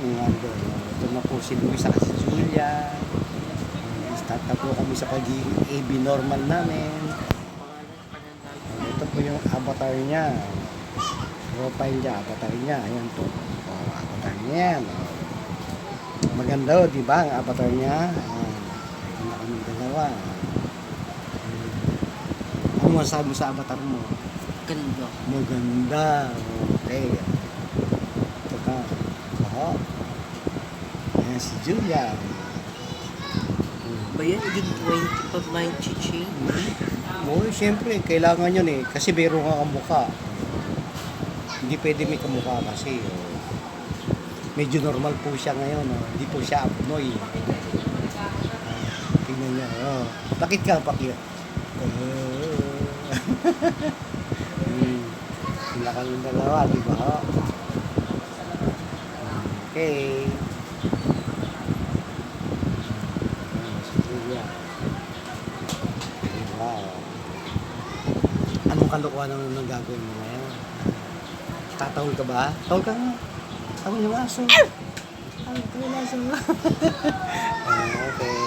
Yung ando, ito na po si Luis at si Julia. Start na po kami sa pagiging AB normal namin. Ito po yung avatar niya. Profile niya, avatar niya. Ayan po. Oh, avatar niya yan. Oh. Maganda o, di ba? Ang avatar niya. Ito na kami dalawa. Ano masabi mo sa avatar mo? Ganda. Maganda. Okay. Ito ka. Oo. Ayan si Julia. Ba yan? June 20 pa ba yung chichi? Oo, siyempre, kailangan yun eh. Kasi meron ka kamukha. Hindi pwede may kamukha kasi. Oh. Medyo normal po siya ngayon. Oh. Hindi po siya abnoy. Tingnan niya. Oh. Bakit ka? Bakit? Sila kami dalawa, di ba? Oh. Okay. Wow. Anong kalokohan ang gagawin mo ngayon? Tatawol ka ba? Tawol ka nga. Tawol yung aso. Tawol yung aso. Okay.